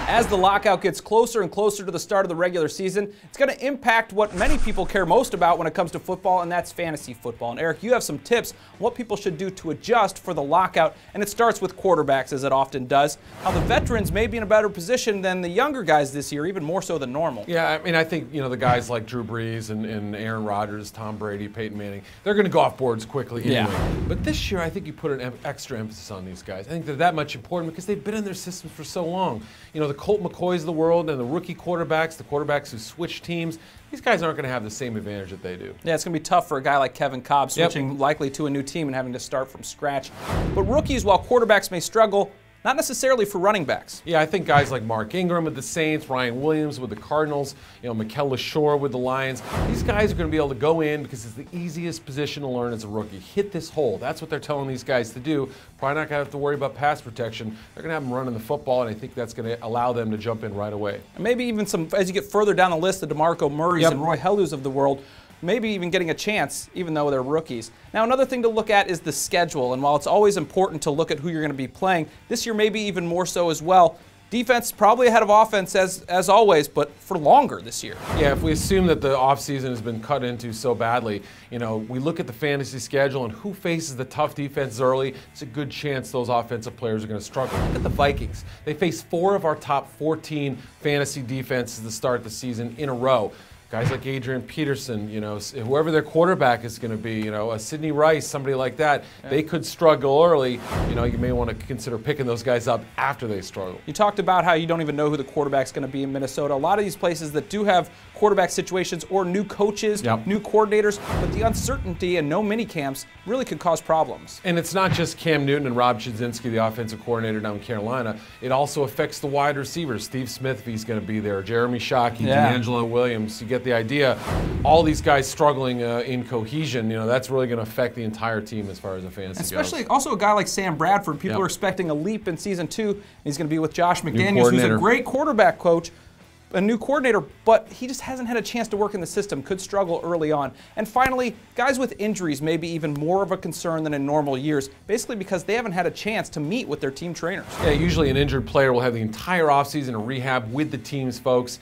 As the lockout gets closer and closer to the start of the regular season, it's going to impact what many people care most about when it comes to football, and that's fantasy football. And Eric, you have some tips on what people should do to adjust for the lockout, and it starts with quarterbacks, as it often does. How the veterans may be in a better position than the younger guys this year, even more so than normal. Yeah, I mean, I think, the guys like Drew Brees and Aaron Rodgers, Tom Brady, Peyton Manning, they're going to go off boards quickly anyway. Yeah. But this year, I think you put an extra emphasis on these guys. I think they're that much important because they've been in their systems for so long. The Colt McCoys of the world and the rookie quarterbacks, the quarterbacks who switch teams, these guys aren't going to have the same advantage that they do. Yeah, it's going to be tough for a guy like Kevin Kolb switching likely to a new team and having to start from scratch. But rookies, while quarterbacks may struggle, not necessarily for running backs. Yeah, I think guys like Mark Ingram with the Saints, Ryan Williams with the Cardinals, Mikel LaShore with the Lions, these guys are going to be able to go in because it's the easiest position to learn as a rookie. Hit this hole. That's what they're telling these guys to do. Probably not going to have to worry about pass protection. They're going to have them running the football, and I think that's going to allow them to jump in right away. And maybe even as you get further down the list, the DeMarco Murrays and Roy Hellus of the world, maybe even getting a chance, even though they're rookies. Now, another thing to look at is the schedule, and while it's always important to look at who you're going to be playing, this year maybe even more so as well. Defense probably ahead of offense as always, but for longer this year. Yeah, if we assume that the offseason has been cut into so badly, we look at the fantasy schedule and who faces the tough defenses early, it's a good chance those offensive players are going to struggle. Look at the Vikings. They face 4 of our top 14 fantasy defenses to start the season in a row. Guys like Adrian Peterson, whoever their quarterback is going to be, a Sidney Rice, somebody like that, they could struggle early. You may want to consider picking those guys up after they struggle. You talked about how you don't even know who the quarterback's going to be in Minnesota. A lot of these places that do have quarterback situations or new coaches, new coordinators, but the uncertainty and no mini camps really could cause problems. And it's not just Cam Newton and Rob Chudzinski, the offensive coordinator down in Carolina. It also affects the wide receivers. Steve Smith, if he's going to be there, Jeremy Shockey, D'Angelo Williams. You get the idea. All these guys struggling in cohesion, that's really going to affect the entire team as far as the fantasy goes. Especially also a guy like Sam Bradford. People are expecting a leap in season 2. He's going to be with Josh McDaniels, who's a great quarterback coach, a new coordinator, but he just hasn't had a chance to work in the system, could struggle early on. And finally, guys with injuries may be even more of a concern than in normal years, basically because they haven't had a chance to meet with their team trainers. Yeah, usually an injured player will have the entire offseason of rehab with the team's folks.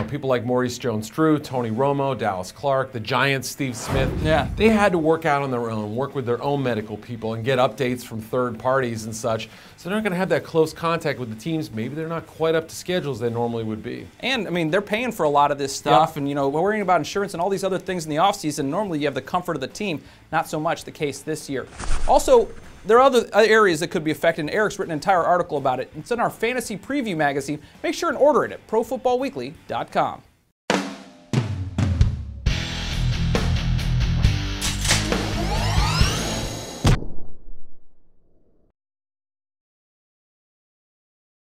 People like Maurice Jones-Drew, Tony Romo, Dallas Clark, the Giants, Steve Smith. Yeah. They had to work out on their own, work with their own medical people, and get updates from third parties and such. So they're not going to have that close contact with the teams. Maybe they're not quite up to schedule as they normally would be. And, I mean, they're paying for a lot of this stuff, and, worrying about insurance and all these other things in the offseason. Normally, you have the comfort of the team. Not so much the case this year. Also, there are other areas that could be affected, and Eric's written an entire article about it. It's in our Fantasy Preview magazine. Make sure and order it at ProFootballWeekly.com.